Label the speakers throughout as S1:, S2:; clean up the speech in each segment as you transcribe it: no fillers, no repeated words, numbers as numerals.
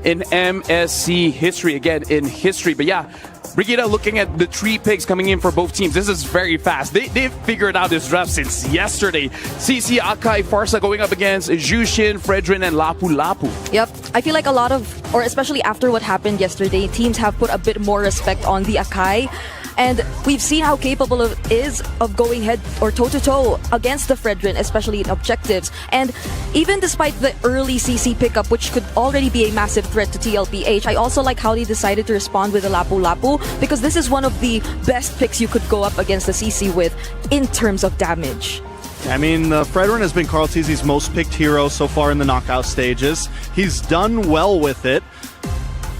S1: in MSC history, again in history. But yeah, Brigida, looking at the 3 picks coming in for both teams, this is very fast. They've figured out this draft since yesterday. CC, Akai, Farsa going up against Jushin, Fredrin, and Lapu Lapu.
S2: Yep. I feel like a lot of, or especially after what happened yesterday, teams have put a bit more respect on the Akai. And we've seen how capable it is of going head or toe-to-toe against the Fredrin, especially in objectives. And even despite the early CC pickup, which could already be a massive threat to TLPH, I also like how they decided to respond with the Lapu Lapu, because this is one of the best picks you could go up against the CC with in terms of damage.
S3: I mean, Fredrin has been Carl Tizzi's most picked hero so far in the knockout stages. He's done well with it.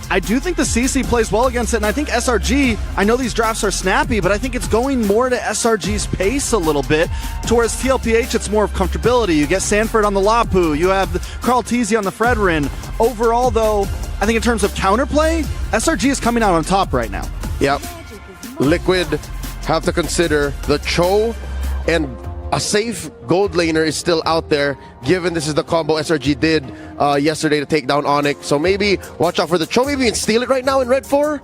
S3: I do think the CC plays well against it, and I think SRG, I know these drafts are snappy, but I think it's going more to SRG's pace a little bit, towards TLPH it's more of comfortability. You get Sanford on the Lapu, you have Carl Tizzi on the Fredrin. Overall, though, I think in terms of counterplay, SRG is coming out on top right now.
S4: Yep. Liquid have to consider the Cho, and a safe gold laner is still out there, given this is the combo SRG did yesterday to take down Onyx. So maybe watch out for the Cho. Maybe you can steal it right now in Red 4.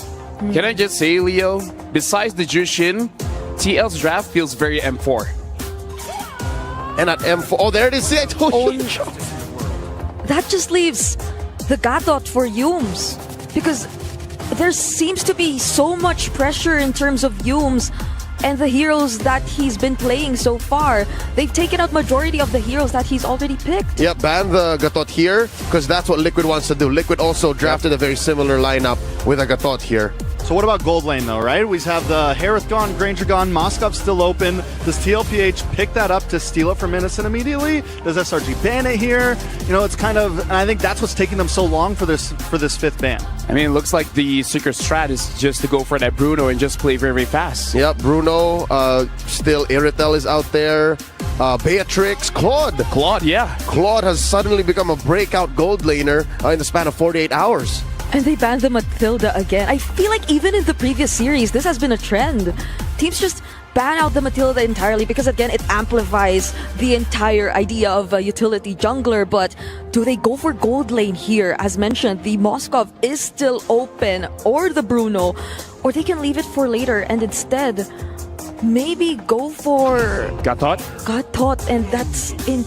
S1: Can I just say, Leo, besides the Jushin, TL's draft feels very M4.
S4: And at M4, oh, there it is. See, I told you.
S2: That just leaves the Gadot for Yumes, because there seems to be so much pressure in terms of Yumes and the heroes that he's been playing so far. They've taken out majority of the heroes that he's already picked.
S4: Yep, ban the Gatot here, because that's what Liquid wants to do. Liquid also drafted a very similar lineup with a Gatot here.
S3: So what about gold lane though, right? We have the Harith gone, Granger gone, Moskov still open. Does TLPH pick that up to steal it from Innocent immediately? Does SRG ban it here? You know, it's kind of, and I think that's what's taking them so long for this 5th ban.
S1: I mean, it looks like the secret strat is just to go for that Bruno and just play very, very fast.
S4: Yep, Bruno, still Iritel is out there. Beatrix, Claude.
S1: Claude, yeah.
S4: Claude has suddenly become a breakout gold laner in the span of 48 hours.
S2: And they banned the Matilda again. I feel like even in the previous series, this has been a trend. Teams just ban out the Matilda entirely because, again, it amplifies the entire idea of a utility jungler. But do they go for gold lane here? As mentioned, the Moskov is still open, or the Bruno, or they can leave it for later and instead maybe go for Gatot, and that's in.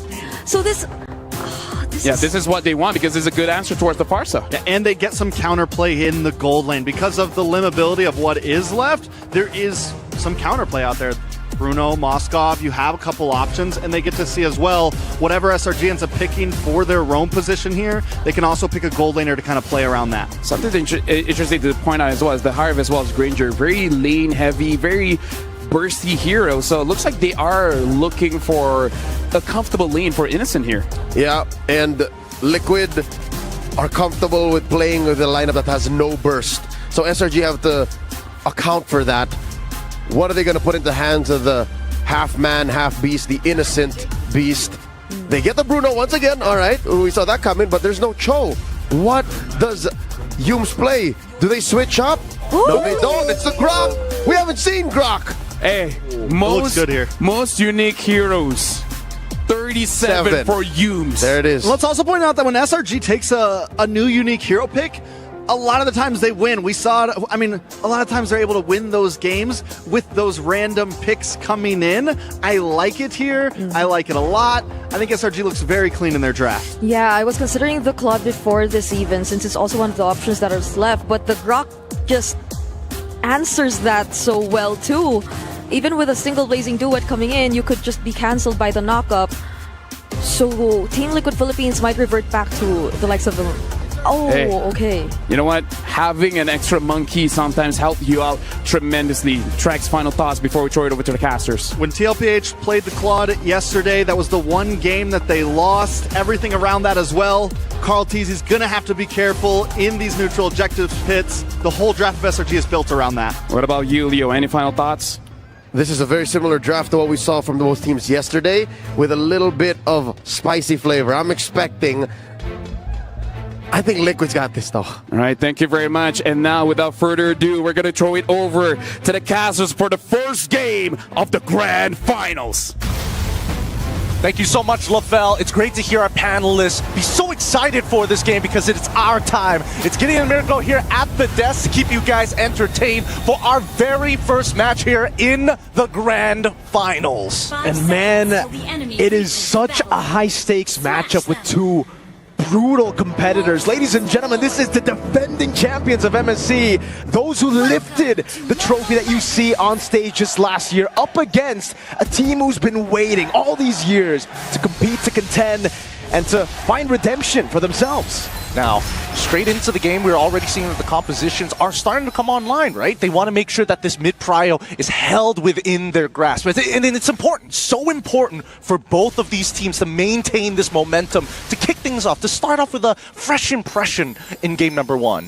S2: So this
S1: is what they want, because it's a good answer towards the Farsa.
S3: Yeah, and they get some counterplay in the gold lane. Because of the limitability of what is left, there is some counterplay out there. Bruno, Moskov, you have a couple options, and they get to see as well whatever SRG ends up picking for their roam position here. They can also pick a gold laner to kind of play around that.
S1: Something interesting to point out as well is the Harv as well as Granger. Very lane heavy, very bursty hero. So it looks like they are looking for a comfortable lane for Innocent here.
S4: Yeah, and Liquid are comfortable with playing with a lineup that has no burst. So SRG have to account for that. What are they going to put into the hands of the half man, half beast, the Innocent beast? They get the Bruno once again. All right, we saw that coming, but there's no Cho. What does Yumes play? Do they switch up?
S2: Ooh.
S4: No, they don't. It's the Grok. We haven't seen Grok.
S1: Hey,
S3: looks good here.
S1: Most unique heroes. 37 for Yumes.
S4: There it is.
S3: Let's also point out that when SRG takes a new unique hero pick, a lot of the times they win. We saw it, I mean, a lot of times they're able to win those games with those random picks coming in. I like it here. I like it a lot. I think SRG looks very clean in their draft.
S2: Yeah, I was considering the Claude before this even, since it's also one of the options that are left, but the Grok just answers that so well too. Even with a single Blazing Duet coming in, you could just be cancelled by the knockup. So Team Liquid Philippines might revert back to the likes of the... Oh, hey, okay.
S1: You know what? Having an extra monkey sometimes helps you out tremendously. Track's final thoughts before we throw it over to the casters.
S3: When TLPH played the Claude yesterday, that was the one game that they lost. Everything around that as well. Carl Tizzi's going to have to be careful in these neutral objectives pits. The whole draft of SRG is built around that.
S1: What about you, Leo? Any final thoughts?
S4: This is a very similar draft to what we saw from both teams yesterday, with a little bit of spicy flavor. I'm expecting... I think Liquid's got this, though.
S1: All right, thank you very much. And now, without further ado, we're going to throw it over to the casters for the first game of the Grand Finals.
S5: Thank you so much, Lavelle. It's great to hear our panelists be so excited for this game because it's our time. It's Gideon and Miracle here at the desk to keep you guys entertained for our very first match here in the Grand Finals.
S6: And man, it is such a high-stakes matchup with two brutal competitors. Ladies and gentlemen, this is the defending champions of MSC. Those who lifted the trophy that you see on stage just last year up against a team who's been waiting all these years to compete, to contend, and to find redemption for themselves.
S5: Now, straight into the game, we're already seeing that the compositions are starting to come online, right? They want to make sure that this mid-prio is held within their grasp. And it's important, so important for both of these teams to maintain this momentum, to kick things off, to start off with a fresh impression in game number one.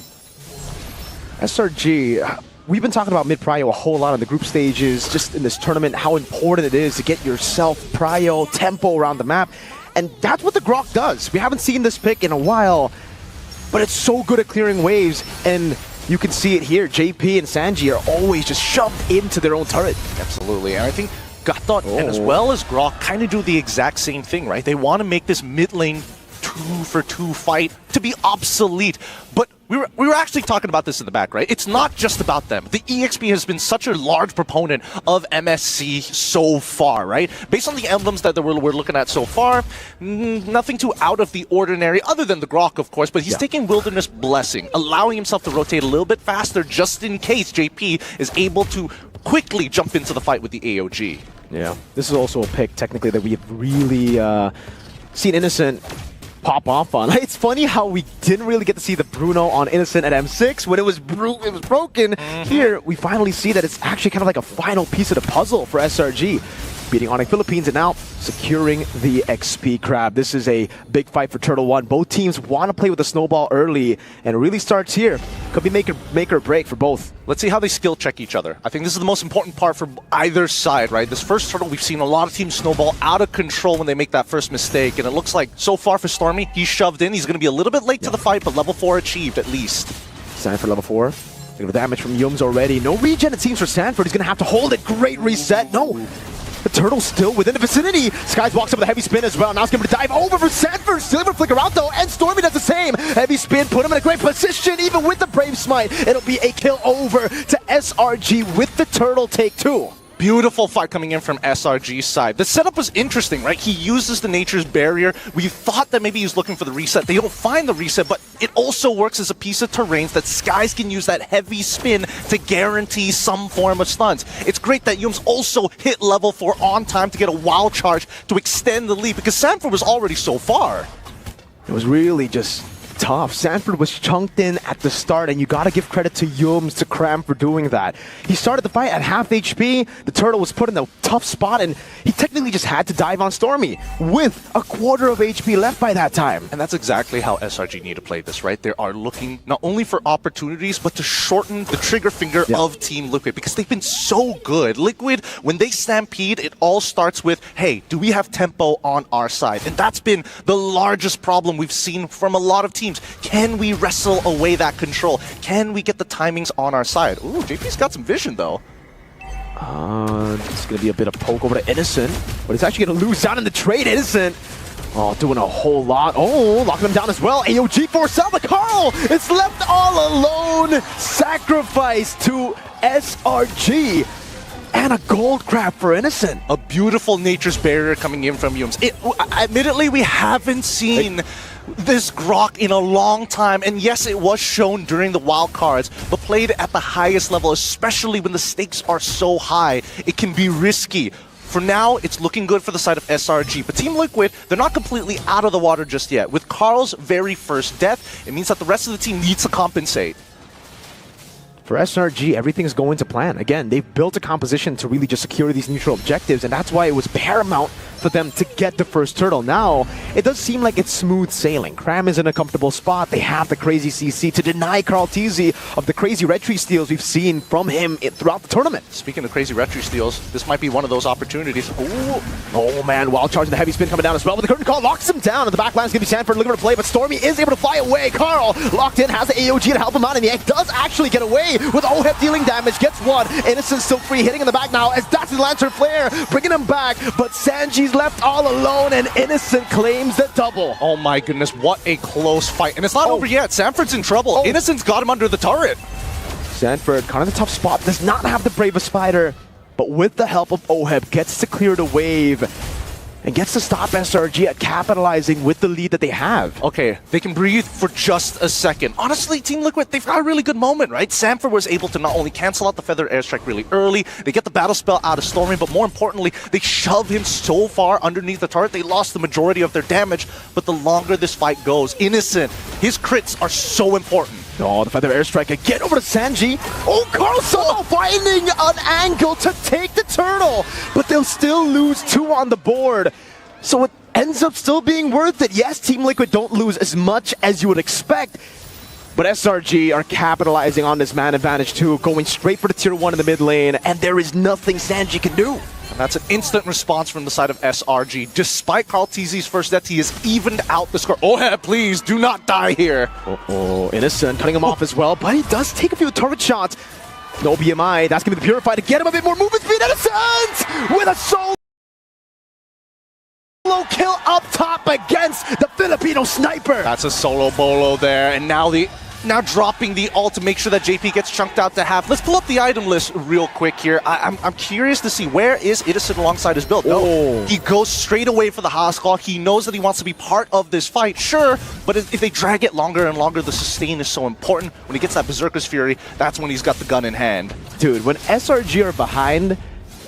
S6: SRG, we've been talking about mid-prio a whole lot on the group stages, just in this tournament, how important it is to get yourself prio, tempo around the map. And that's what the Grok does. We haven't seen this pick in a while, but it's so good at clearing waves, and you can see it here. JP and Sanji are always just shoved into their own turret.
S5: Absolutely, and I think Gatot and as well as Grok kind of do the exact same thing, right? They want to make this mid lane 2-for-2 fight to be obsolete, but we were actually talking about this in the back, right? It's not just about them. The EXP has been such a large proponent of MSC so far, right? Based on the emblems that we're looking at so far, nothing too out of the ordinary, other than the Grok, of course, but he's taking Wilderness Blessing, allowing himself to rotate a little bit faster just in case JP is able to quickly jump into the fight with the AOG.
S6: Yeah, this is also a pick, technically, that we have really seen Innocent pop off on. It's funny how we didn't really get to see the Bruno on Innocent at M6 when it was broken. Here, we finally see that it's actually kind of like a final piece of the puzzle for SRG. Beating Onyx Philippines and now securing the XP grab. This is a big fight for Turtle 1. Both teams want to play with the snowball early, and it really starts here. Could be make or break for both.
S5: Let's see how they skill check each other. I think this is the most important part for either side, right? This first Turtle, we've seen a lot of teams snowball out of control when they make that first mistake, and it looks like so far for Stormy, he's shoved in. He's going to be a little bit late to the fight, but level 4 achieved at least.
S6: Sanford level 4. Look at the damage from Yums already. No regen, it seems, for Sanford. He's going to have to hold it. Great reset. No. The Turtle's still within the vicinity. Skies walks up with a heavy spin as well. Now he's going to dive over for Sanford. Still able to flicker out though, and Stormy does the same. Heavy spin, put him in a great position, even with the Brave Smite. It'll be a kill over to SRG with the Turtle take 2.
S5: Beautiful fight coming in from SRG's side. The setup was interesting, right? He uses the Nature's Barrier. We thought that maybe he was looking for the reset. They don't find the reset, but it also works as a piece of terrains that Skies can use that heavy spin to guarantee some form of stuns. It's great that Yums also hit level 4 on time to get a wild charge to extend the lead because Sanford was already so far.
S6: It was really just tough. Sanford was chunked in at the start, and you gotta give credit to Yums, to Cram for doing that. He started the fight at half HP. The Turtle was put in a tough spot, and he technically just had to dive on Stormy with a quarter of HP left by that time.
S5: And that's exactly how SRG need to play this, right? They are looking not only for opportunities, but to shorten the trigger finger of Team Liquid because they've been so good. Liquid, when they stampede, it all starts with, hey, do we have tempo on our side? And that's been the largest problem we've seen from a lot of teams. Can we wrestle away that control? Can we get the timings on our side? Ooh, JP's got some vision though.
S6: It's going to be a bit of poke over to Innocent, but it's actually going to lose out in the trade. Innocent, doing a whole lot. Locking him down as well. AOG for Salva. Carl is left all alone. Sacrifice to SRG. And a gold crab for Innocent.
S5: A beautiful Nature's Barrier coming in from Yums. Admittedly, we haven't seen this Grok in a long time, and yes, it was shown during the wild cards, but played at the highest level, especially when the stakes are so high, it can be risky. For now, it's looking good for the side of SRG, but Team Liquid, they're not completely out of the water just yet. With Carl's very first death, it means that the rest of the team needs to compensate.
S6: For SRG, everything's going to plan. Again, they've built a composition to really just secure these neutral objectives, and that's why it was paramount for them to get the first turtle. Now, it does seem like it's smooth sailing. Cram is in a comfortable spot. They have the crazy CC to deny Carl Teasy of the crazy red tree steals we've seen from him throughout the tournament.
S5: Speaking of crazy red tree steals, this might be one of those opportunities.
S6: Ooh. Oh man, wild charge and the heavy spin coming down as well, but the curtain call locks him down, and the back line's gonna be Sanford looking to play, but Stormy is able to fly away. Carl locked in, has the AOG to help him out, and the egg does actually get away with OHEP dealing damage, gets one. Innocent still free, hitting in the back now as that's the Lancer Flare, bringing him back, but Sanji He's left all alone, and Innocent claims the double.
S5: Oh my goodness, what a close fight. And it's not over yet. Sanford's in trouble. Innocent's got him under the turret.
S6: Sanford, kind of the tough spot, does not have the bravest spider, but with the help of Oheb, gets to clear the wave and gets to stop SRG at capitalizing with the lead that they have.
S5: Okay, they can breathe for just a second. Honestly, Team Liquid, they've got a really good moment, right? Sanford was able to not only cancel out the Feather Airstrike really early, they get the battle spell out of Stormy, but more importantly, they shove him so far underneath the turret, they lost the majority of their damage. But the longer this fight goes, Innocent, his crits are so important.
S6: Oh, the Feather Airstrike again over to Sanji. Oh, Carl Solo finding an angle to take the turtle, but they'll still lose 2 on the board. So it ends up still being worth it. Yes, Team Liquid don't lose as much as you would expect, but SRG are capitalizing on this man advantage too, going straight for the tier 1 in the mid lane, and there is nothing Sanji can do.
S5: And that's an instant response from the side of SRG. Despite Carl TZ's first death, he has evened out the score. Oheb, please, do not die here.
S6: Oh, Innocent cutting him off as well, but he does take a few turret shots. No BMI, that's going to be the Purify to get him a bit more movement speed. Innocent with a solo kill up top against the Filipino sniper.
S5: That's a solo bolo there, and now dropping the ult to make sure that JP gets chunked out to half. Let's pull up the item list real quick here. I'm curious to see, where is Innocent alongside his build? No, he goes straight away for the Haskell. He knows that he wants to be part of this fight, sure, but if they drag it longer and longer, the sustain is so important. When he gets that Berserker's Fury, that's when he's got the gun in hand.
S6: Dude, when SRG are behind,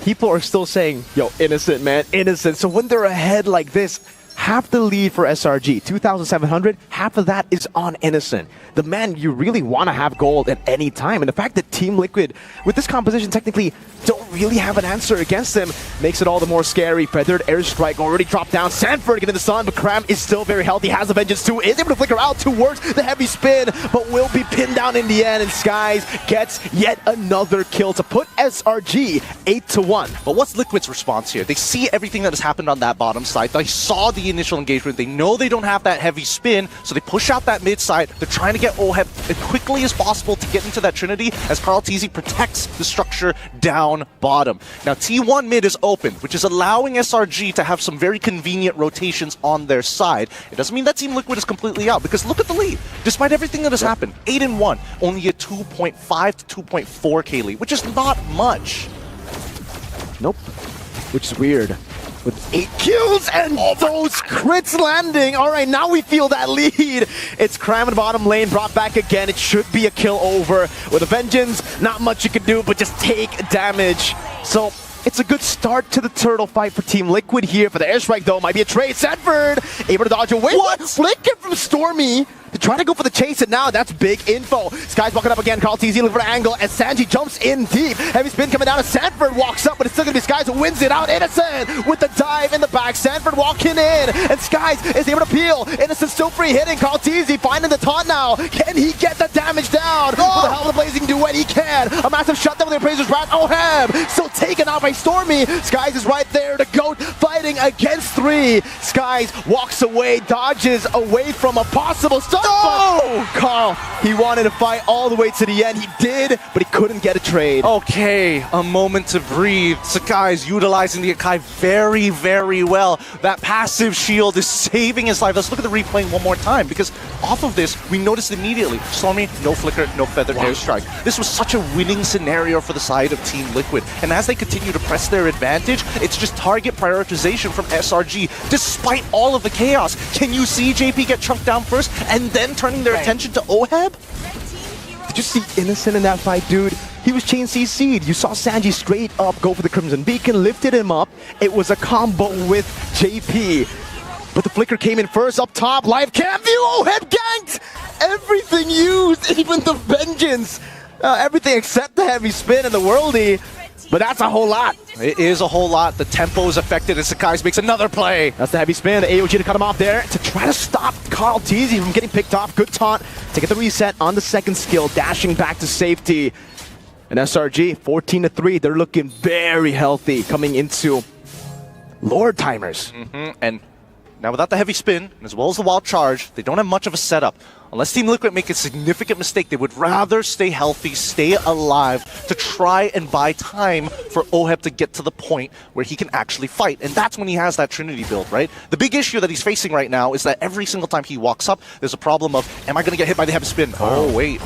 S6: people are still saying, yo, Innocent, man, Innocent. So when they're ahead like this, half the lead for SRG, 2,700, half of that is on Innocent. The man you really want to have gold at any time. And the fact that Team Liquid, with this composition, technically don't really have an answer against him, makes it all the more scary. Feathered Airstrike already dropped down. Sanford getting the sun, but Cram is still very healthy, has the Vengeance too, is able to flicker out towards the heavy spin, but will be pinned down in the end, and Skies gets yet another kill to put SRG 8-1.
S5: But what's Liquid's response here? They see everything that has happened on that bottom side. They saw the initial engagement. They know they don't have that heavy spin, so they push out that mid side. They're trying to get Oheb as quickly as possible to get into that Trinity as Carl TZ protects the structure down bottom. Now T1 mid is open, which is allowing SRG to have some very convenient rotations on their side. It doesn't mean that Team Liquid is completely out, because look at the lead. Despite everything that has happened, 8-1, only a 2.5 to 2.4k lead, which is not much.
S6: Nope, which is weird. With 8 kills and those crits landing. All right, now we feel that lead. It's Cram in bottom lane, brought back again. It should be a kill over. With a Vengeance, not much you can do but just take damage. So it's a good start to the turtle fight for Team Liquid here. For the airstrike though, might be a trade. Sanford able to dodge away. What? Flicker from Stormy to try to go for the chase, and now that's big info. Sky's walking up again. Carl TZ looking for an angle as Sanji jumps in deep. Heavy spin coming down as Sanford walks up, but it's still going to be Skies who wins it out. Innocent with the dive in the back. Sanford walking in, and Skies is able to peel. Innocent still free hitting. Carl TZ finding the taunt now. Can he get the damage down? Oh, the hell of the blazing duet, he can. A massive shutdown with the Appraiser's Wrath. Oheb still taken out by Stormy. Skies is right there. The GOAT fighting against 3. Skies walks away, dodges away from a possible stun. No! Carl, he wanted to fight all the way to the end. He did, but he couldn't get a trade.
S5: Okay, a moment to breathe. Sakai's utilizing the Akai very, very well. That passive shield is saving his life. Let's look at the replay one more time, because off of this, we noticed immediately. Stormy, no flicker, no feathered airstrike. This was such a winning scenario for the side of Team Liquid. And as they continue to press their advantage, it's just target prioritization from SRG, despite all of the chaos. Can you see JP get chunked down first, and then turning their attention to Oheb?
S6: Did you see Innocent in that fight, dude? He was chain CC'd. You saw Sanji straight up go for the Crimson Beacon, lifted him up. It was a combo with JP. But the flicker came in first up top. Live cam view. Oheb ganked! Everything used, even the Vengeance. Everything except the heavy spin and the worldie. But that's a whole lot.
S5: It is a whole lot. The tempo is affected as Sakai's makes another play.
S6: That's the heavy spin. The AOG to cut him off there to try to stop Carl TZ from getting picked off. Good taunt to get the reset on the second skill, dashing back to safety. And SRG, 14-3. They're looking very healthy coming into Lord timers.
S5: And Now, without the heavy spin, and as well as the wild charge, they don't have much of a setup. Unless Team Liquid make a significant mistake, they would rather stay healthy, stay alive, to try and buy time for Oheb to get to the point where he can actually fight. And that's when he has that Trinity build, right? The big issue that he's facing right now is that every single time he walks up, there's a problem of, am I going to get hit by the heavy spin? Oh, wait.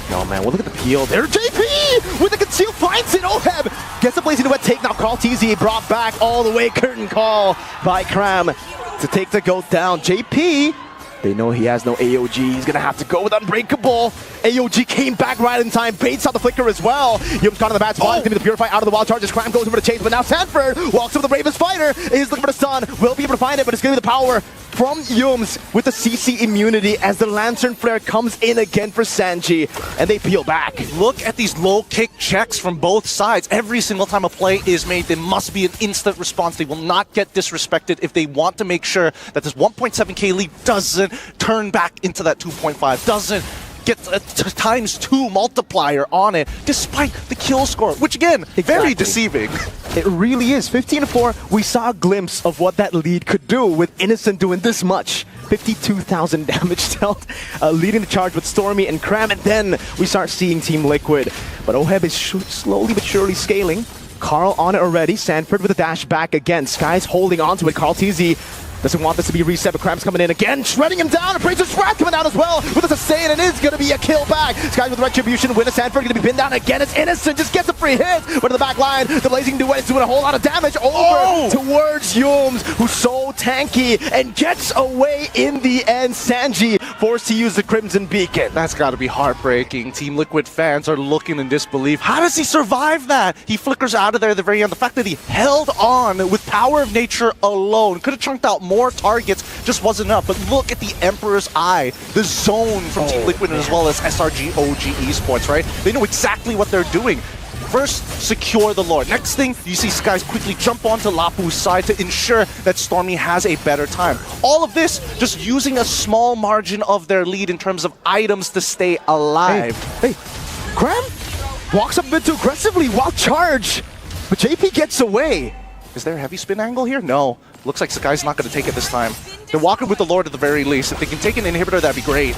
S6: No, man, well, look at the peel there. JP with the conceal finds it. Oheb gets the blazing wet take. Now Carl TZ brought back all the way. Curtain call by Cram to take the goat down. JP, they know he has no AOG. He's going to have to go with Unbreakable. AOG came back right in time. Baits out the flicker as well. Yum's caught on the bad spot. He's going to be the Purify out of the wild charges. Cram goes over to chase, but now Sanford walks over the bravest fighter. He's looking for the stun. Will be able to find it, but it's going to be the power from Yums with the CC immunity as the Lantern Flare comes in again for Sanji, and they peel back.
S5: Look at these low kick checks from both sides. Every single time a play is made, there must be an instant response. They will not get disrespected if they want to make sure that this 1.7k lead doesn't turn back into that 2.5, doesn't get a ×2 multiplier on it, despite the kill score, which again, very deceiving.
S6: It really is. 15-4, we saw a glimpse of what that lead could do with Innocent doing this much. 52,000 damage dealt, leading the charge with Stormy and Cram, and then we start seeing Team Liquid. But Oheb is slowly but surely scaling. Carl on it already. Sanford with a dash back again. Sky's holding on to it. Carl TZ doesn't want this to be a reset, but Cram's coming in again, shredding him down. And Bracer's Wrath coming down as well with a sustain, and it is going to be a kill back. Sky with Retribution, Winner Sanford going to be pinned down again. It's Innocent, just gets a free hit. But to the back line, the Blazing Duet is doing a whole lot of damage over towards Yums, who's so tanky and gets away in the end. Sanji forced to use the Crimson Beacon.
S5: That's got to be heartbreaking. Team Liquid fans are looking in disbelief. How does he survive that? He flickers out of there at the very end. The fact that he held on with Power of Nature alone, could have chunked out more targets, just wasn't enough. But look at the Emperor's Eye, the zone from Team Liquid, as well as SRG OG Esports, right? They know exactly what they're doing. First, secure the Lord. Next thing, you see Skies quickly jump onto Lapu's side to ensure that Stormy has a better time. All of this just using a small margin of their lead in terms of items to stay alive.
S6: Hey, Cram walks up a bit too aggressively while charge, but JP gets away.
S5: Is there a heavy spin angle here? No. Looks like Sakai's not going to take it this time. They're walking with the Lord at the very least. If they can take an inhibitor, that'd be great.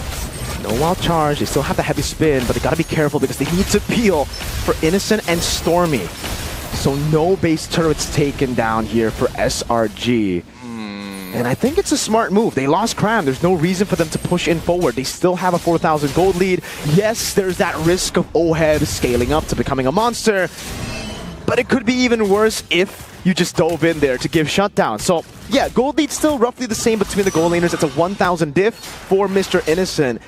S6: No wild charge. They still have the heavy spin, but they got to be careful because they need to peel for Innocent and Stormy. So no base turrets taken down here for SRG. And I think it's a smart move. They lost Cram. There's no reason for them to push in forward. They still have a 4,000 gold lead. Yes, there's that risk of Oheb scaling up to becoming a monster. But it could be even worse if you just dove in there to give shutdown. So, yeah, gold lead's still roughly the same between the gold laners. It's a 1,000 diff for Mr. Innocent.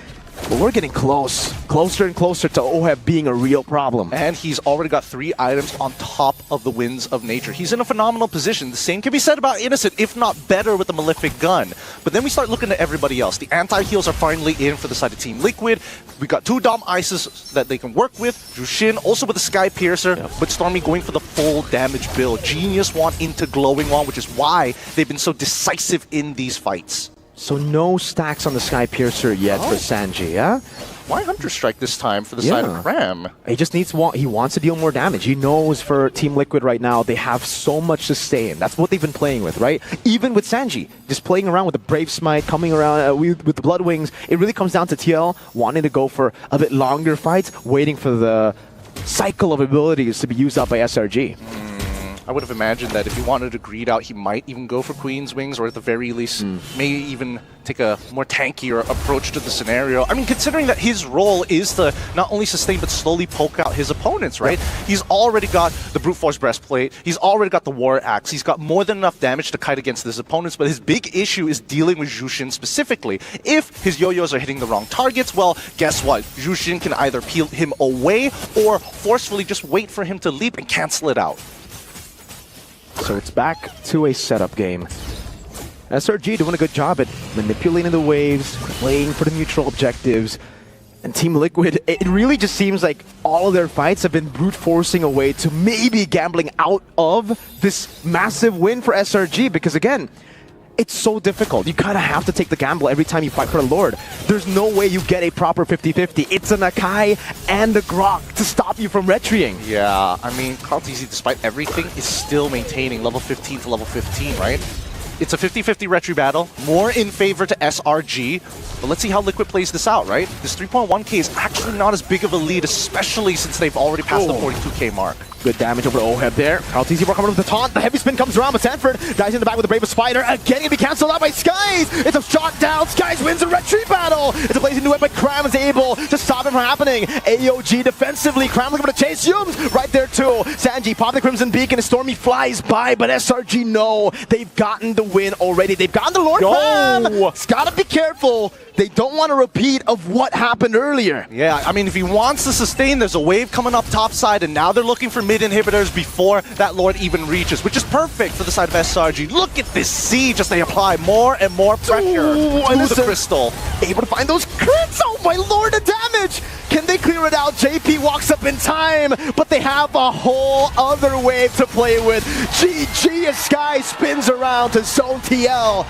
S6: But we're getting closer and closer to Oheb being a real problem.
S5: And he's already got 3 items on top of the Winds of Nature. He's in a phenomenal position. The same can be said about Innocent, if not better, with the Malefic Gun. But then we start looking at everybody else. The anti-heals are finally in for the side of Team Liquid. We got 2 Dom Ices that they can work with. Jushin also with the Sky Piercer, but Stormy going for the full damage build. Genius want into Glowing Wand, which is why they've been so decisive in these fights.
S6: So no stacks on the Sky Piercer yet for Sanji, yeah?
S5: Why Hunter Strike this time for the side of Cram?
S6: He just needs he wants to deal more damage. He knows for Team Liquid right now, they have so much sustain. That's what they've been playing with, right? Even with Sanji, just playing around with the Brave Smite, coming around with the Blood Wings. It really comes down to TL wanting to go for a bit longer fights, waiting for the cycle of abilities to be used up by SRG.
S5: I would have imagined that if he wanted to greed out, he might even go for Queen's Wings, or at the very least, may even take a more tankier approach to the scenario. I mean, considering that his role is to not only sustain, but slowly poke out his opponents, right? He's already got the Brute Force Breastplate, he's already got the War Axe, he's got more than enough damage to kite against his opponents, but his big issue is dealing with Jushin specifically. If his yo-yos are hitting the wrong targets, well, guess what? Jushin can either peel him away, or forcefully just wait for him to leap and cancel it out.
S6: So it's back to a setup game. SRG doing a good job at manipulating the waves, playing for the neutral objectives. And Team Liquid, it really just seems like all of their fights have been brute forcing a way to maybe gambling out of this massive win for SRG. Because again, it's so difficult. You kind of have to take the gamble every time you fight for the Lord. There's no way you get a proper 50-50. It's an Akai and a Grok to stop you from retreating.
S5: Yeah, I mean, Carl TZ, despite everything, is still maintaining level 15 to level 15, right? It's a 50-50 retry battle, more in favor to SRG. But let's see how Liquid plays this out, right? This 3.1k is actually not as big of a lead, especially since they've already passed the 42k mark.
S6: Good damage over the O-head there. Carl TZ coming with the taunt. The heavy spin comes around, but Sanford dies in the back with the Brave Spider. Again, gonna be cancelled out by Skies. It's a shot down. Skies wins a retreat battle. It's a blazing new but Cram is able to stop it from happening. AOG defensively. Cram looking for the chase. Yums right there too. Sanji pop the Crimson Beacon. Stormy flies by, but SRG no. They've gotten the win already. They've gotten the Lord Bam. It's gotta be careful. They don't want a repeat of what happened earlier.
S5: Yeah, I mean, if he wants to sustain, there's a wave coming up top side, and now they're looking for mid inhibitors before that Lord even reaches, which is perfect for the side of SRG. Look at this siege as they apply more and more pressure to the crystal.
S6: Able to find those crits. Oh my lord, the damage! Can they clear it out? JP walks up in time, but they have a whole other wave to play with. GG as Sky spins around to Zone TL.